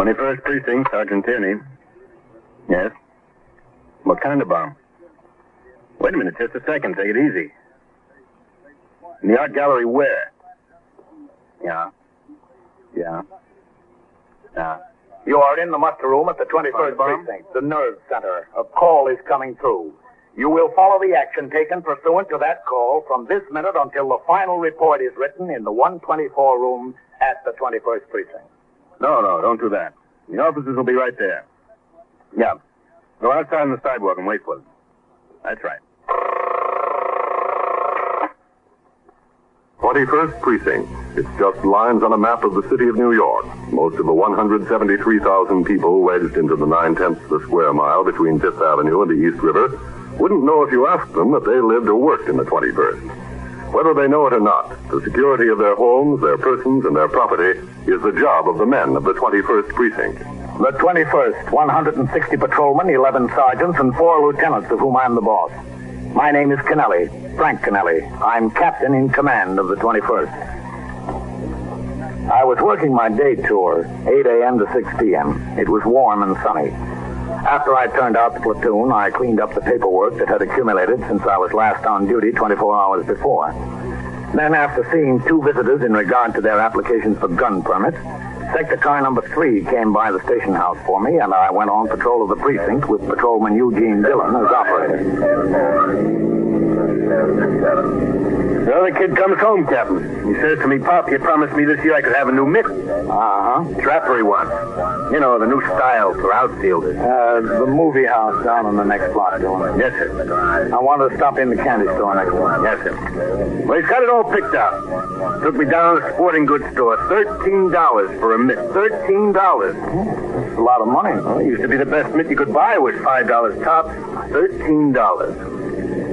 21st Precinct, Sergeant Tierney. Yes? What kind of bomb? Wait a minute, just a second. Take it easy. In the art gallery where? Yeah. You are in the muster room at the 21st Precinct, the nerve center. A call is coming through. You will follow the action taken pursuant to that call from this minute until the final report is written in the 124 room at the 21st Precinct. No, don't do that. The officers will be right there. Yeah. Go outside on the sidewalk and wait for them. That's right. 21st Precinct. It's just lines on a map of the city of New York. Most of the 173,000 people wedged into the 9/10 of the square mile between Fifth Avenue and the East River wouldn't know if you asked them that they lived or worked in the 21st. Whether they know it or not, the security of their homes, their persons, and their property is the job of the men of the 21st Precinct. The 21st, 160 patrolmen, 11 sergeants, and 4 lieutenants, of whom I'm the boss. My name is Kennelly, Frank Kennelly. I'm captain in command of the 21st. I was working my day tour, 8 a.m. to 6 p.m. It was warm and sunny. After I turned out the platoon, I cleaned up the paperwork that had accumulated since I was last on duty 24 hours before. Then, after seeing 2 visitors in regard to their applications for gun permits, Sector car number 3 came by the station house for me, and I went on patrol of the precinct with Patrolman Eugene Dillon as operator. Well, the kid comes home, Captain. He says to me, Pop, you promised me this year I could have a new mitt. Trapper he wants. You know, the new style for outfielders. The movie house down on the next block, Dillon. Yes, sir. I wanted to stop in the candy store next door. Yes, sir. Well, he's got it all picked out. Took me down to the sporting goods store. $13 for a mitt. $13. That's a lot of money. Well, it used to be the best mitt you could buy was $5 tops. $13.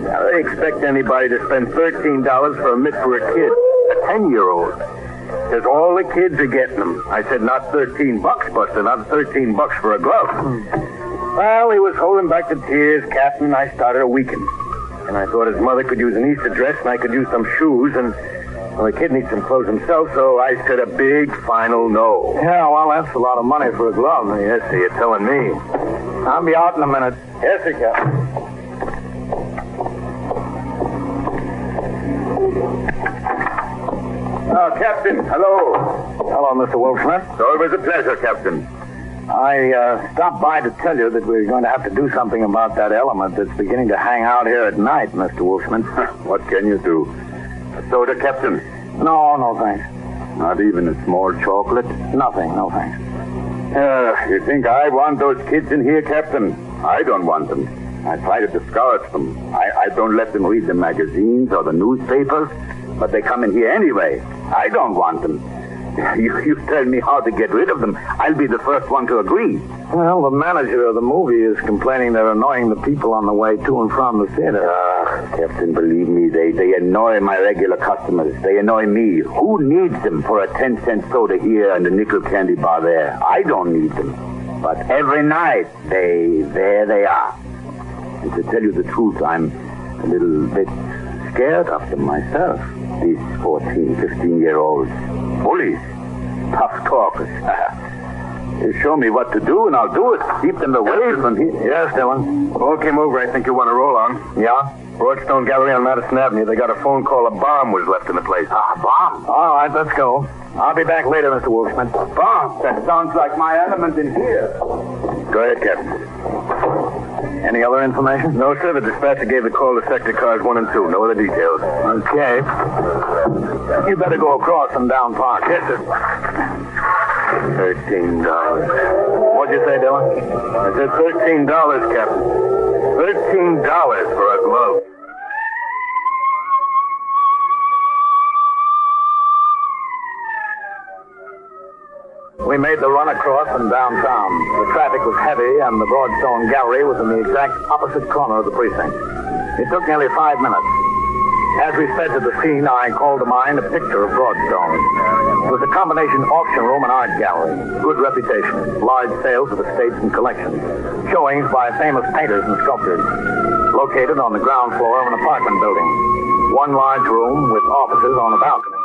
Now, they expect anybody to spend $13 for a mitt for a kid, a 10-year-old. Because all the kids are getting them. I said, not $13, Buster, not $13 for a glove. Well, he was holding back the tears, Captain. I started a weekend. And I thought his mother could use an Easter dress and I could use some shoes. And, well, the kid needs some clothes himself, so I said a big final no. Yeah, well, that's a lot of money for a glove. Yes, sir, you're telling me. I'll be out in a minute. Yes, sir, Captain. Captain, hello. Hello, Mr. Wolfsmith. So it was a pleasure, Captain. I stopped by to tell you that we're going to have to do something about that element that's beginning to hang out here at night, Mr. Wolfsmith. What can you do? A soda, Captain? No, thanks. Not even a small chocolate? Nothing, no thanks. You think I want those kids in here, Captain? I don't want them. I try to discourage them. I don't let them read the magazines or the newspapers, but they come in here anyway. I don't want them. You tell me how to get rid of them. I'll be the first one to agree. Well, the manager of the movie is complaining they're annoying the people on the way to and from the theater. Captain, believe me, they annoy my regular customers. They annoy me. Who needs them for a 10-cent soda here and a nickel candy bar there? I don't need them. But every night, there they are. And to tell you the truth, I'm a little bit scared of them myself. These 14, 15-year-olds. Bullies. Tough talkers. You show me what to do, and I'll do it. Keep them away from here. Yes, Dillon. All came over. I think you want to roll on. Yeah? Broadstone Gallery on Madison Avenue. They got a phone call. A bomb was left in the place. A bomb? All right, let's go. I'll be back later, Mr. Wolfsmith. Bomb? That sounds like my element in here. Go ahead, Captain. Any other information? No, sir. The dispatcher gave the call to sector cars 1 and 2. No other details. Okay. You better go across and down Park. Yes, sir. $13. What'd you say, Dillon? I said $13, Captain. $13 for a glove. We made the run across and downtown. The traffic was heavy, and the Broadstone Gallery was in the exact opposite corner of the precinct. It took nearly 5 minutes. As we sped to the scene, I called to mind a picture of Broadstone. It was a combination auction room and art gallery. Good reputation, large sales of estates and collections, showings by famous painters and sculptors. Located on the ground floor of an apartment building. One large room with offices on a balcony.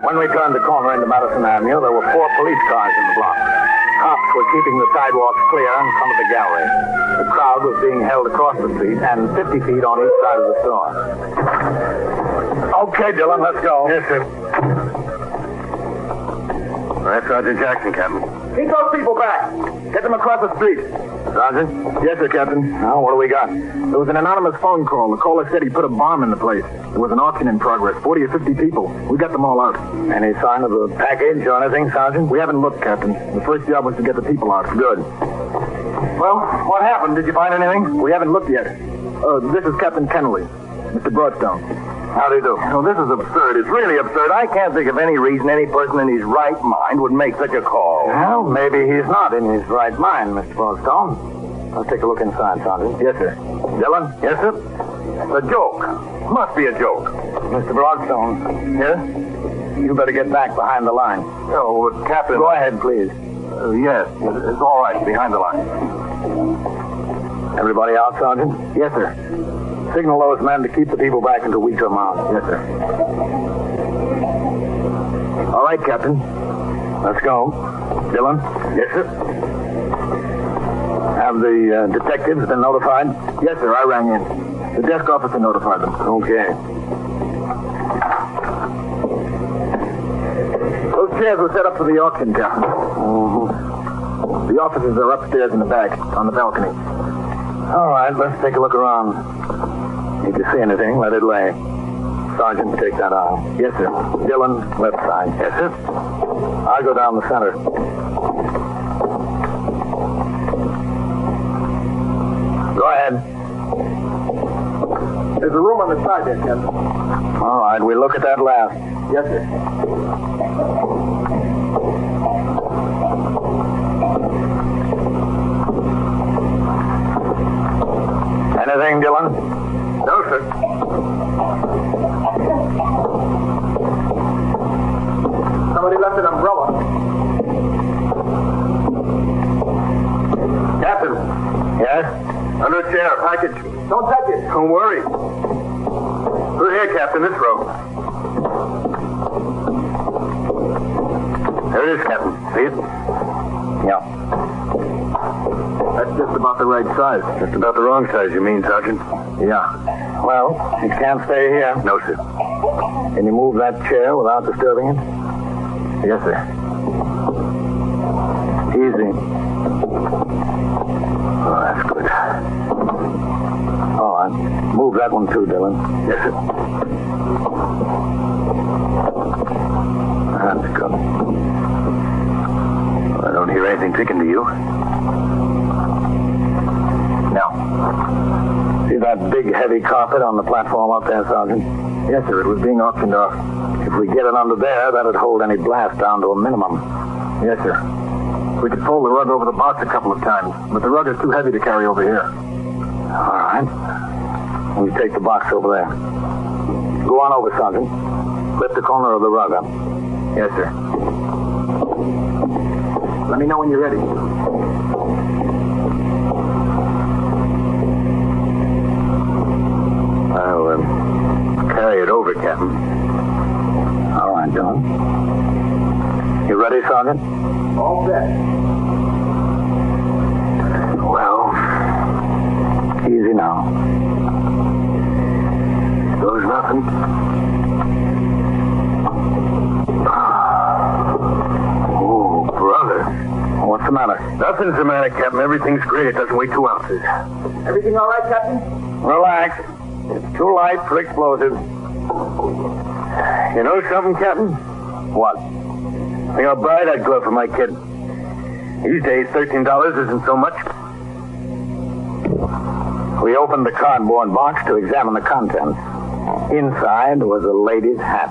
When we turned the corner into Madison Avenue, there were 4 police cars in the block. Cops were keeping the sidewalks clear in front of the gallery. The crowd was being held across the street and 50 feet on each side of the store. Okay, Dillon, let's go. Yes, sir. That's Sergeant Jackson, Captain. Keep those people back. Get them across the street. Sergeant? Yes, sir, Captain. Now, what do we got? There was an anonymous phone call. The caller said he put a bomb in the place. There was an auction in progress. 40 or 50 people. We got them all out. Any sign of the package or anything, Sergeant? We haven't looked, Captain. The first job was to get the people out. Good. Well, what happened? Did you find anything? We haven't looked yet. This is Captain Kennelly. Mr. Broadstone. How do you do? Oh, this is absurd. It's really absurd. I can't think of any reason any person in his right mind would make such a call. Well, maybe he's not in his right mind, Mr. Broadstone. Let's take a look inside, Sergeant. Yes, sir. Dillon? Yes, sir? It's a joke. Must be a joke. Mr. Broadstone. Yes? You better get back behind the line. Oh, Captain... Go ahead, please. Yes, it's all right. Behind the line. Everybody out, Sergeant? Yes, sir. Signal those men to keep the people back until we come out. Yes, sir. All right, Captain. Let's go. Dillon? Yes, sir. Have the detectives been notified? Yes, sir. I rang in. The desk officer notified them. Okay. Those chairs were set up for the auction, Captain. Mm-hmm. The officers are upstairs in the back, on the balcony. All right, let's take a look around. If you see anything, let it lay. Sergeant, take that aisle. Yes, sir. Dillon, left side. Yes, sir. I'll go down the center. Go ahead. There's a room on the side there, Captain. All right, we'll look at that last. Yes, sir. Anything, Dillon? No, sir. Somebody left an umbrella. Captain. Yes? Under a chair, a package. Don't touch it. Don't worry. Through here, Captain, this row. There it is, Captain. See it? Yeah. That's just about the right size. Just about the wrong size, you mean, Sergeant? Yeah. Well, it can't stay here. No, sir. Can you move that chair without disturbing it? Yes, sir. Easy. Oh, that's good. All right. Move that one too, Dillon. Yes, sir. That's good. Well, I don't hear anything ticking to you. No. See that big, heavy carpet on the platform up there, Sergeant? Yes, sir. It was being auctioned off. If we get it under there, that'd hold any blast down to a minimum. Yes, sir. We could fold the rug over the box a couple of times, but the rug is too heavy to carry over here. All right. We take the box over there. Go on over, Sergeant. Lift the corner of the rug up. Yes, sir. Let me know when you're ready. I'll carry it over, Captain. All right, Dillon. You ready, Sergeant? All set. Well, easy now. Goes nothing. Oh, brother. What's the matter? Nothing's the matter, Captain. Everything's great. It doesn't weigh 2 ounces. Everything all right, Captain? Relax. It's too light for explosives. You know something, Captain? What? I think I'll buy that glove for my kid. These days, $13 isn't so much. We opened the cardboard box to examine the contents. Inside was a lady's hat,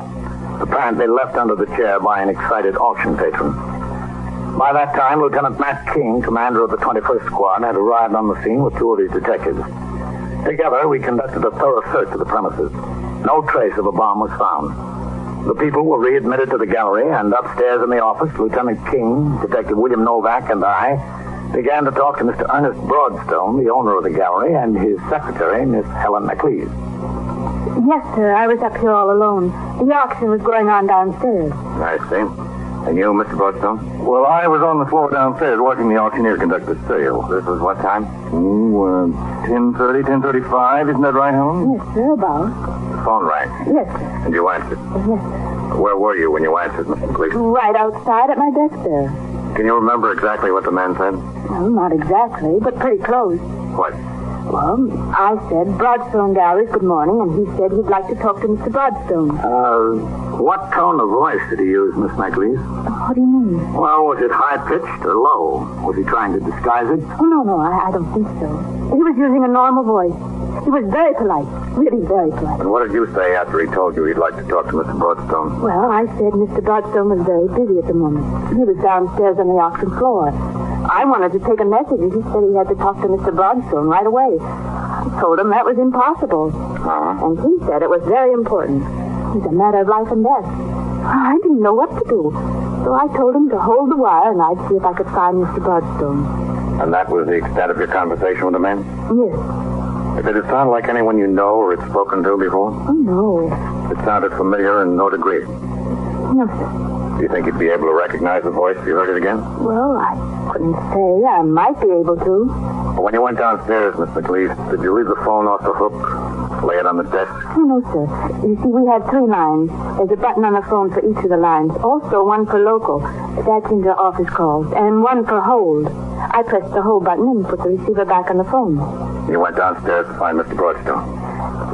apparently left under the chair by an excited auction patron. By that time, Lieutenant Matt King, commander of the 21st Squad, had arrived on the scene with 2 of his detectives. Together, we conducted a thorough search of the premises. No trace of a bomb was found. The people were readmitted to the gallery, and upstairs in the office, Lieutenant King, Detective William Novak, and I began to talk to Mr. Ernest Broadstone, the owner of the gallery, and his secretary, Miss Helen McLeese. Yes, sir. I was up here all alone. The auction was going on downstairs. I see. And you, Mr. Broadstone? Well, I was on the floor downstairs watching the auctioneer conduct the sale. This was what time? 10:30, 10:35. Isn't that right, Helen? Yes, sir, about. The phone rang. Yes, sir. And you answered. Yes, sir. Where were you when you answered, Mr. Police? Right outside at my desk there. Can you remember exactly what the man said? Well, not exactly, but pretty close. What? Well, I said, Broadstone Galleries, good morning, and he said he'd like to talk to Mr. Broadstone. What tone of voice did he use, Miss McLeese? What do you mean? Well, was it high-pitched or low? Was he trying to disguise it? Oh, no, I don't think so. He was using a normal voice. He was very polite, really very polite. And what did you say after he told you he'd like to talk to Mr. Broadstone? Well, I said Mr. Broadstone was very busy at the moment. He was downstairs on the auction floor. I wanted to take a message, and he said he had to talk to Mr. Broadstone right away. I told him that was impossible. And he said it was very important. It was a matter of life and death. I didn't know what to do. So I told him to hold the wire, and I'd see if I could find Mr. Broadstone. And that was the extent of your conversation with the man? Yes. Did it sound like anyone you know or had spoken to before? Oh, no. It sounded familiar in no degree. No, sir. Do you think you'd be able to recognize the voice if you heard it again? Well, I couldn't say. I might be able to. When you went downstairs, Miss McLeese, did you leave the phone off the hook? Lay it on the desk? Oh, no, sir. You see, we had 3 lines. There's a button on the phone for each of the lines. Also, one for local. That's into office calls. And one for hold. I pressed the hold button and put the receiver back on the phone. You went downstairs to find Mr. Broadstone?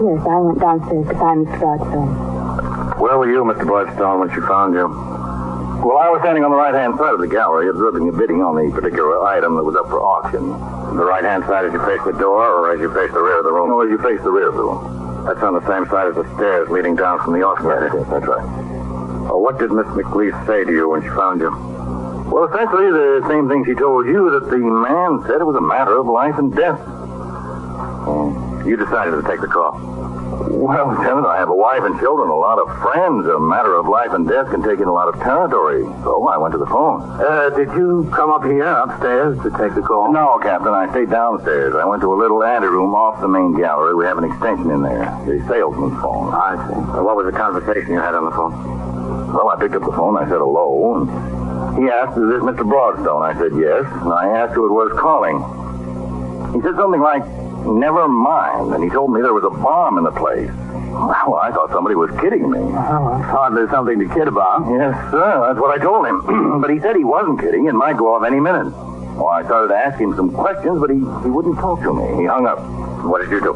Yes, I went downstairs to find Mr. Broadstone. Where were you, Mr. Broadstone, when she found you? Well, I was standing on the right-hand side of the gallery, observing the bidding on the particular item that was up for auction. The right-hand side as you face the door, or as you face the rear of the room? No, as you face the rear of the room. That's on the same side as the stairs leading down from the auction. Yes, that's right. What did Miss McLeese say to you when she found you? Well, essentially the same thing she told you, that the man said it was a matter of life and death. You decided to take the call. Well, Lieutenant, I have a wife and children, a lot of friends. A matter of life and death can take in a lot of territory. So I went to the phone. Did you come up here, upstairs, to take the call? No, Captain. I stayed downstairs. I went to a little anteroom off the main gallery. We have an extension in there. The salesman's phone. I see. What was the conversation you had on the phone? Well, I picked up the phone. I said hello. And he asked, is this Mr. Broadstone? I said yes. And I asked who it was calling. He said something like, never mind. And he told me there was a bomb in the place. Well, I thought somebody was kidding me. Well, it's hardly something to kid about. Yes, sir. That's what I told him. But he said he wasn't kidding. It might go off any minute. Well, I started to ask him some questions, but he wouldn't talk to me. He hung up. What did you do?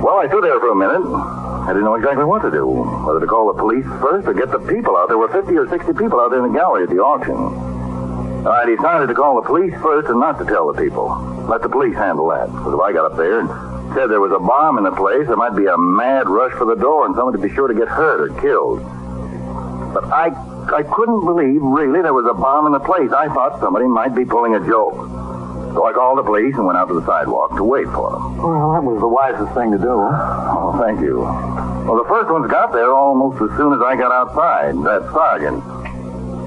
Well, I stood there for a minute. I didn't know exactly what to do. Whether to call the police first or get the people out. There were 50 or 60 people out there in the gallery at the auction. I decided to call the police first and not to tell the people. Let the police handle that. Because if I got up there and said there was a bomb in the place, there might be a mad rush for the door and somebody would be sure to get hurt or killed. But I couldn't believe, really, there was a bomb in the place. I thought somebody might be pulling a joke. So I called the police and went out to the sidewalk to wait for them. Well, that was the wisest thing to do. Oh, thank you. Well, the first ones got there almost as soon as I got outside. That sergeant.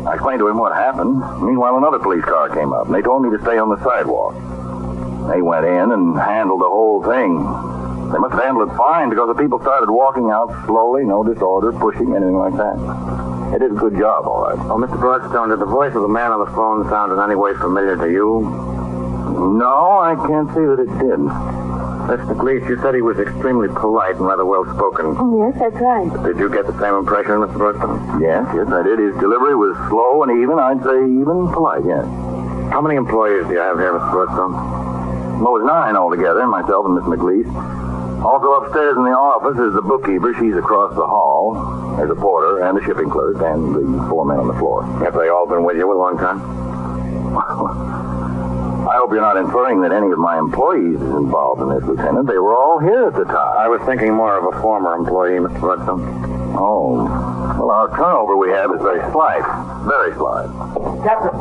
I explained to him what happened. Meanwhile, another police car came up, and they told me to stay on the sidewalk. They went in and handled the whole thing. They must have handled it fine because the people started walking out slowly, no disorder, pushing, anything like that. They did a good job, all right. Oh, Mr. Broadstone, did the voice of the man on the phone sound in any way familiar to you? No, I can't see that it did. Miss McLeese, you said he was extremely polite and rather well-spoken. Oh, yes, that's right. Did you get the same impression, Mr. Broadstone? Yes, I did. His delivery was slow and even, I'd say even polite, yes. How many employees do you have here, Mr. Broadstone? Well, it was 9 altogether, myself and Miss McLeese. Also upstairs in the office is the bookkeeper. She's across the hall. There's a porter and a shipping clerk and the 4 men on the floor. Have they all been with you a long time? I hope you're not inferring that any of my employees is involved in this, Lieutenant. They were all here at the time. I was thinking more of a former employee, Mr. Broadstone. Oh. Well, our turnover we have is very slight. Very slight. Captain.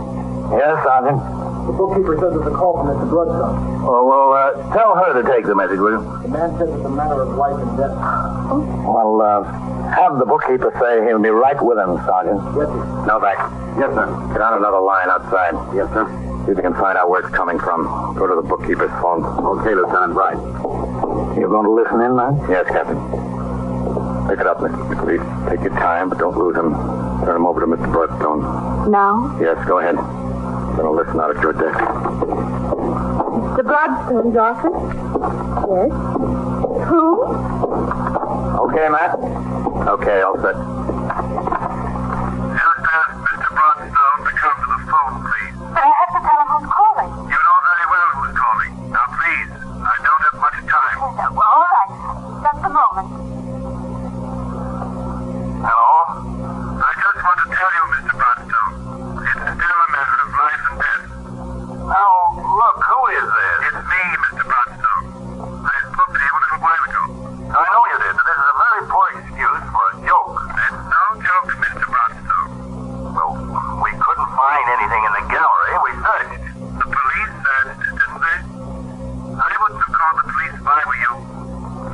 Yes, Sergeant? The bookkeeper says there's a call from Mr. Broadstone. Oh, well, tell her to take the message, will you? The man says it's a matter of life and death. Well, have the bookkeeper say he'll be right with him, Sergeant. Yes, sir. Novak. Yes, sir. Get on another line outside. Yes, sir. See if you can find out where it's coming from. Go to the bookkeeper's phone. Okay, Lieutenant. Right. You going to listen in, man? Yes, Captain. Pick it up, Mr. McLeod. Take your time, but don't lose him. Turn him over to Mr. Broadstone. Now? Yes, go ahead. I'm going to listen out at your desk. Mr. Broadstone's office? Yes. Who? Okay, Matt? Okay, all set. Just ask Mr. Broadstone to come to the phone, please. But I have to tell him who's calling. You know very well who's calling. Now, please, I don't have much time. Well, all right. Just a moment. Hello? I just want to tell you, Mr. Broadstone, it's still a matter of life and death. Now, look, who is this? It's me, Mr. Broadstone. I spoke to you a little while ago. I know you did, but this is a very poor excuse for a joke. It's no joke, Mr. Broadstone. Well, we couldn't find anything in the gallery. We searched. The police searched, didn't they? I wouldn't have called the police if I were you.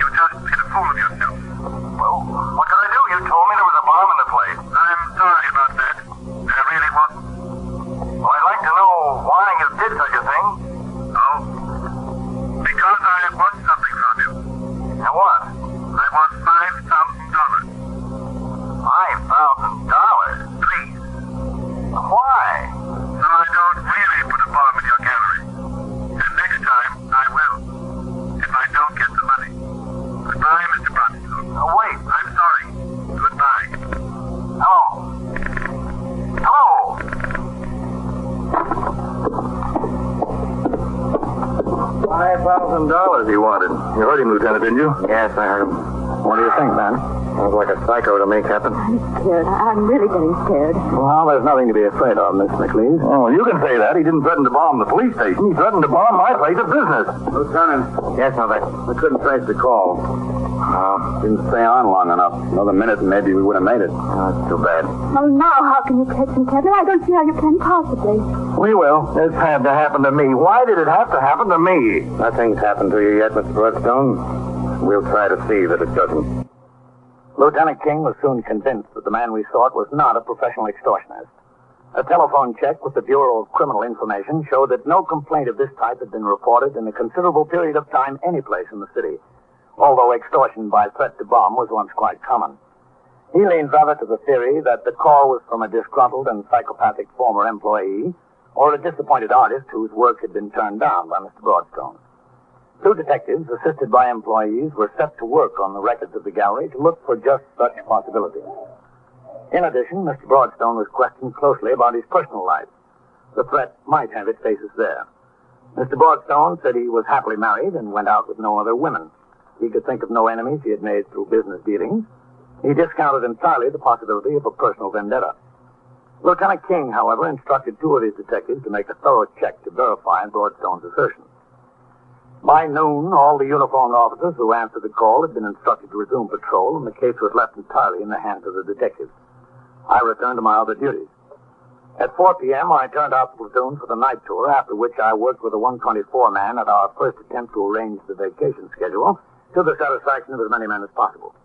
You just made a fool of yourself. Well, what can I do? You told me there was a bomb in the place. I'm sorry about that. There really wasn't. Well, I'd like to know why you did such a thing. Oh? Because I want something from you. And what? I want $5,000. $5,000? Please. Why? So I don't really put a bomb in your gallery. And next time, I will. If I don't get the money. Goodbye, Mr. Broadstone. Wait. I'm sorry. Goodbye. Hello? Hello? $5,000 he wanted. You heard him, Lieutenant, didn't you? Yes, I heard him. What do you think, man? Sounds like a psycho to me, Captain. I'm scared. I'm really getting scared. Well, there's nothing to be afraid of, Miss McLean. Oh, you can say that. He didn't threaten to bomb the police station. He threatened to bomb my place of business. Lieutenant. Yes, Mother. We couldn't trace the call. Didn't stay on long enough. Another minute and maybe we would have made it. Oh, that's too bad. Well, now how can you catch him, Captain? I don't see how you can possibly. We will. This had to happen to me. Why did it have to happen to me? Nothing's happened to you yet, Mr. Broadstone. We'll try to see that it doesn't. Lieutenant King was soon convinced that the man we sought was not a professional extortionist. A telephone check with the Bureau of Criminal Information showed that no complaint of this type had been reported in a considerable period of time anyplace in the city, although extortion by threat to bomb was once quite common. He leaned rather to the theory that the call was from a disgruntled and psychopathic former employee or a disappointed artist whose work had been turned down by Mr. Broadstone. Two detectives, assisted by employees, were set to work on the records of the gallery to look for just such possibilities. In addition, Mr. Broadstone was questioned closely about his personal life. The threat might have its basis there. Mr. Broadstone said he was happily married and went out with no other women. He could think of no enemies he had made through business dealings. He discounted entirely the possibility of a personal vendetta. Lieutenant King, however, instructed two of his detectives to make a thorough check to verify Broadstone's assertion. By noon, all the uniformed officers who answered the call had been instructed to resume patrol, and the case was left entirely in the hands of the detectives. I returned to my other duties. At 4 p.m., I turned out the platoon for the night tour, after which I worked with a 124 man at our first attempt to arrange the vacation schedule to the satisfaction of as many men as possible.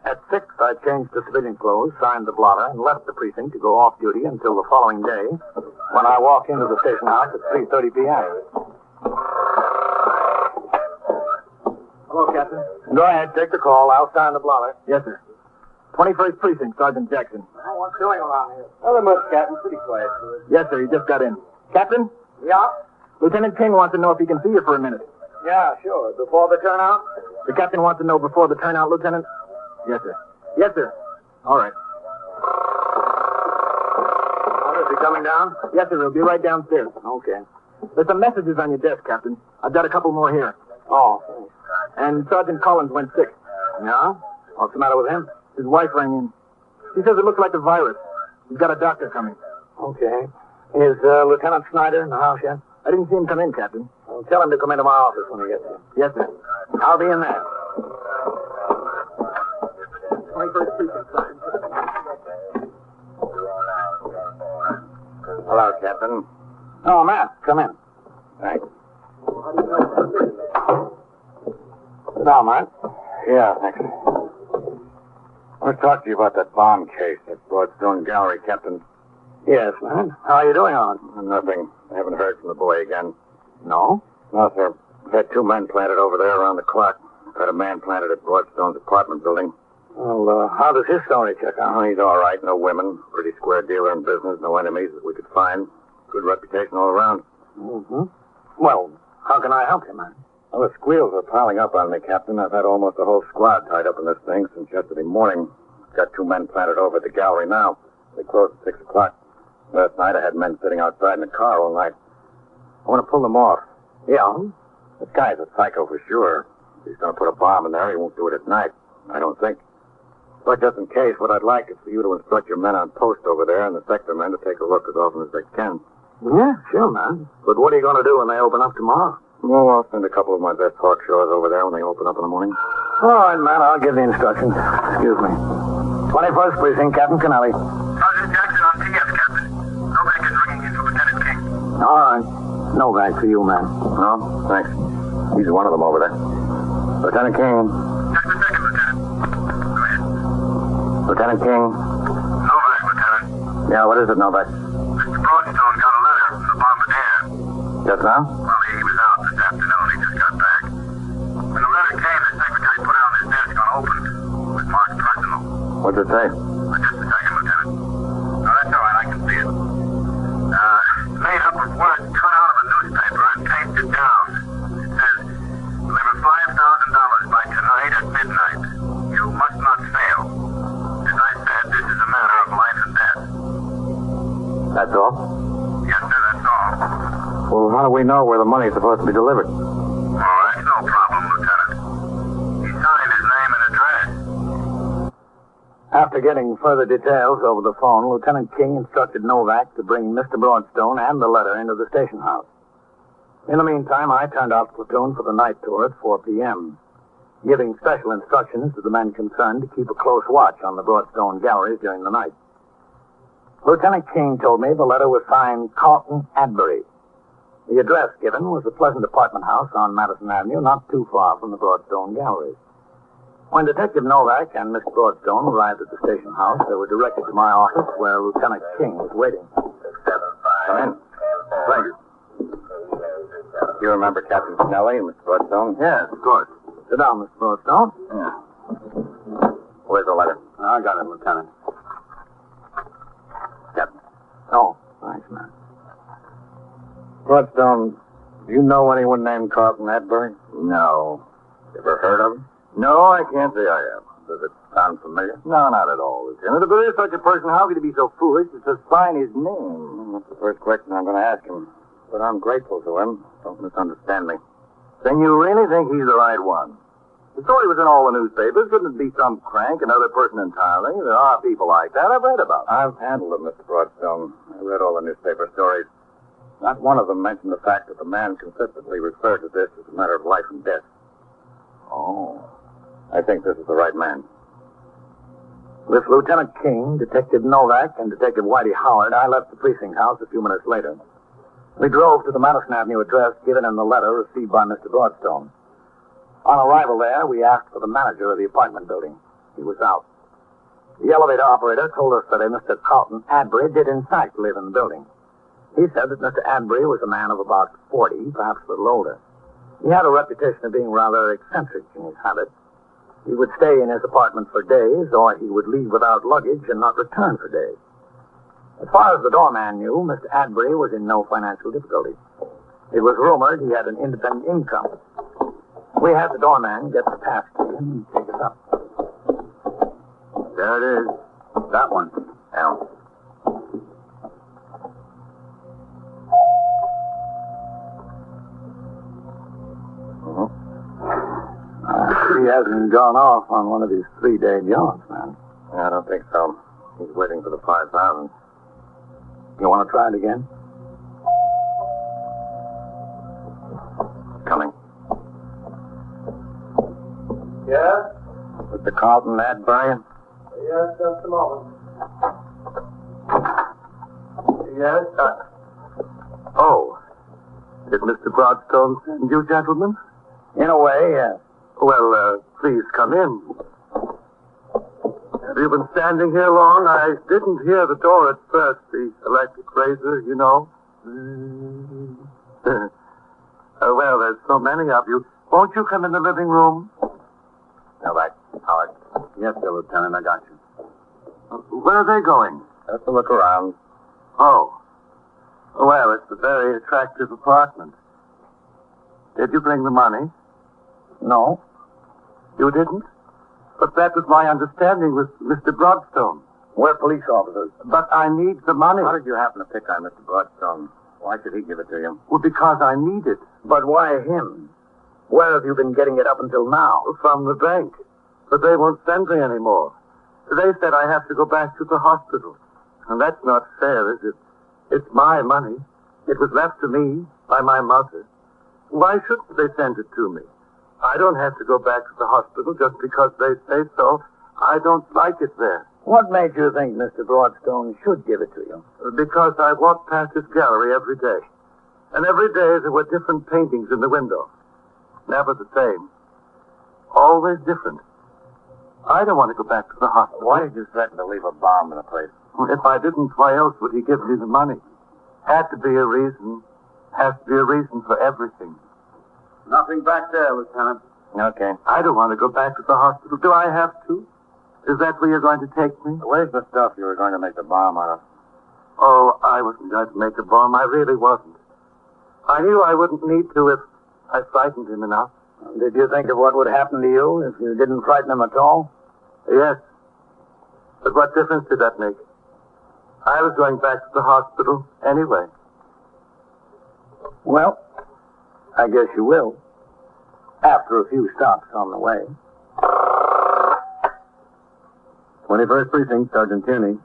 At 6, I changed to civilian clothes, signed the blotter, and left the precinct to go off duty until the following day, when I walked into the station house at 3:30 p.m. Hello, Captain. Go ahead, take the call. I'll sign the blotter. Yes, sir. 21st Precinct, Sergeant Jackson. What's doing around here? Nothing much, Captain. Pretty quiet. Yes, sir. He just got in. Captain? Yeah? Lieutenant King wants to know if he can see you for a minute. Yeah, sure. Before the turnout? The captain wants to know before the turnout, Lieutenant. Yes, sir. Yes, sir. All right. Is he coming down? Yes, sir. He'll be right downstairs. Okay. There's some messages on your desk, Captain. I've got a couple more here. Oh, thanks. And Sergeant Collins went sick. Yeah? What's the matter with him? His wife rang in. She says it looks like a virus. He's got a doctor coming. Okay. Is Lieutenant Snyder in the house yet? I didn't see him come in, Captain. Well, tell him to come into my office when he gets here. Yes, sir. I'll be in there. 21st Precinct, Sergeant. Hello, Captain. Oh, Matt, come in. Thanks. Sit down, Matt. Yeah, thanks. I want to talk to you about that bomb case at Broadstone Gallery, Captain. Yes, man. How are you doing on it? Nothing. I haven't heard from the boy again. No? No, sir. I've had 2 men planted over there around the clock. I've had a man planted at Broadstone's apartment building. Well, how does his story check out? Oh, he's all right. No women. Pretty square dealer in business. No enemies that we could find. Good reputation all around. Mm-hmm. Well, how can I help you, man? Well, the squeals are piling up on me, Captain. I've had almost a whole squad tied up in this thing since yesterday morning. Got 2 men planted over at the gallery now. They close at 6 o'clock. Last night I had men sitting outside in the car all night. I want to pull them off. Yeah? This guy's a psycho for sure. If he's going to put a bomb in there, he won't do it at night. I don't think. But just in case, what I'd like is for you to instruct your men on post over there and the sector men to take a look as often as they can. Yeah, sure, man. But what are you going to do when they open up tomorrow? Well, I'll send a couple of my best hawkshaws over there when they open up in the morning. All right, man. I'll give the instructions. Excuse me. 21st Precinct, Captain Kennelly. Sergeant Jackson on TS, Captain. Novak is ringing in for Lieutenant King. All right. No back for you, man. No, thanks. He's one of them over there. Lieutenant King. Just a second, Lieutenant. Go ahead. Lieutenant King. Novak, Lieutenant. Yeah, what is it, Novak? Mr. Broadstone got a letter from the bombardier. Just now? Well, he was out this afternoon. He just got back. When the letter came, the secretary put it on his desk unopened. It was marked personal. What's it say? Just a second, Lieutenant. No, that's all right. I can see it. Made up of words cut out of a newspaper and pasted down. It says, deliver $5,000 by tonight at midnight. You must not fail. As I said, this is a matter of life and death. That's all? Yes, sir, that's all. Well, how do we know where the money's supposed to be delivered? Oh, that's no problem, Lieutenant. He signed his name and address. After getting further details over the phone, Lieutenant King instructed Novak to bring Mr. Broadstone and the letter into the station house. In the meantime, I turned out the platoon for the night tour at 4 p.m., giving special instructions to the men concerned to keep a close watch on the Broadstone galleries during the night. Lieutenant King told me the letter was signed Carlton Adbury. The address given was a pleasant apartment house on Madison Avenue, not too far from the Broadstone galleries. When Detective Novak and Miss Broadstone arrived at the station house, they were directed to my office where Lieutenant King was waiting. Come in. Thank you. You remember Captain Kennelly and Mr. Broadstone? Yes, of course. Sit down, Mr. Broadstone. Yeah. Where's the letter? I got it, Lieutenant. Captain. Oh, thanks, man. Broadstone, do you know anyone named Carlton Adbury? No. Ever heard of him? No, I can't say I have. Does it sound familiar? No, not at all, Lieutenant. If there is such a person, how could he be so foolish as to sign his name? That's the first question I'm going to ask him. But I'm grateful to him. Don't misunderstand me. Then you really think he's the right one? The story was in all the newspapers. Couldn't it be some crank, another person entirely? There are people like that. I've read about it. I've handled it, Mr. Broadstone. I read all the newspaper stories. Not one of them mentioned the fact that the man consistently referred to this as a matter of life and death. Oh. I think this is the right man. With Lieutenant King, Detective Novak, and Detective Whitey Howard, I left the precinct house a few minutes later. We drove to the Madison Avenue address given in the letter received by Mr. Broadstone. On arrival there, we asked for the manager of the apartment building. He was out. The elevator operator told us that a Mr. Carlton Adbury did in fact live in the building. He said that Mr. Adbury was a man of about 40, perhaps a little older. He had a reputation of being rather eccentric in his habits. He would stay in his apartment for days, or he would leave without luggage and not return for days. As far as the doorman knew, Mr. Adbury was in no financial difficulty. It was rumored he had an independent income. We had the doorman get the pass key and take us up. There it is. That one. Al. He hasn't gone off on one of his 3-day jaunts, man. I don't think so. He's waiting for the 5,000. You want to try it again? Coming. Yes? Mr. Carlton Adbury? Yes, just a moment. Yes? Oh. Did Mr. Broadstone send you, gentlemen? In a way, yes. Well, please come in. Have you been standing here long? I didn't hear the door at first. The electric razor, you know. Well, there's so many of you. Won't you come in the living room? Now, back, Howard. Yes, sir, Lieutenant, I got you. Where are they going? Just to look around. Oh. Well, it's a very attractive apartment. Did you bring the money? No. You didn't? But that was my understanding with Mr. Broadstone. We're police officers. But I need the money. How did you happen to pick on Mr. Broadstone? Why should he give it to you? Well, because I need it. But why him? Where have you been getting it up until now? From the bank. But they won't send me anymore. They said I have to go back to the hospital. And that's not fair, is it? It's my money. It was left to me by my mother. Why shouldn't they send it to me? I don't have to go back to the hospital just because they say so. I don't like it there. What made you think Mr. Broadstone should give it to you? Because I walk past his gallery every day. And every day there were different paintings in the window. Never the same. Always different. I don't want to go back to the hospital. Why did you threaten to leave a bomb in the place? Well, if I didn't, why else would he give me the money? Had to be a reason. Has to be a reason for everything. Nothing back there, Lieutenant. Okay. I don't want to go back to the hospital. Do I have to? Is that where you're going to take me? Where's the stuff you were going to make the bomb out of? Oh, I wasn't going to make a bomb. I really wasn't. I knew I wouldn't need to if I frightened him enough. Did you think of what would happen to you if you didn't frighten him at all? Yes. But what difference did that make? I was going back to the hospital anyway. Well, I guess you will. After a few stops on the way. 21st Precinct, Sergeant Tierney.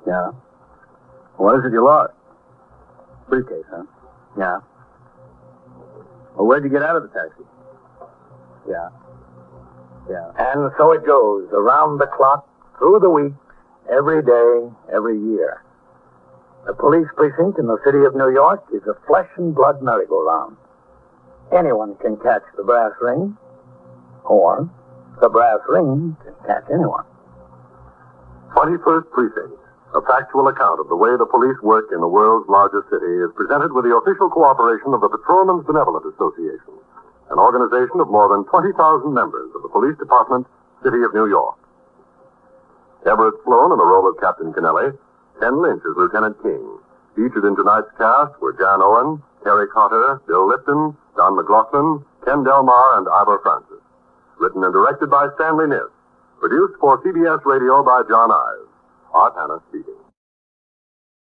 Yeah. What is it you lost? Briefcase, huh? Yeah. Well, where'd you get out of the taxi? Yeah. Yeah. And so it goes, around the clock, through the week, every day, every year. The police precinct in the city of New York is a flesh and blood merry-go-round. Anyone can catch the brass ring, or the brass ring can catch anyone. 21st Precinct, a factual account of the way the police work in the world's largest city, is presented with the official cooperation of the Patrolmen's Benevolent Association, an organization of more than 20,000 members of the Police Department, City of New York. Everett Sloan in the role of Captain Kennelly, Ken Lynch as Lieutenant King. Featured in tonight's cast were Jan Owen, Terry Cotter, Bill Lipton, Don McLaughlin, Ken Delmar, and Ivor Francis. Written and directed by Stanley Niss. Produced for CBS Radio by John Ives. Art Hannah speaking.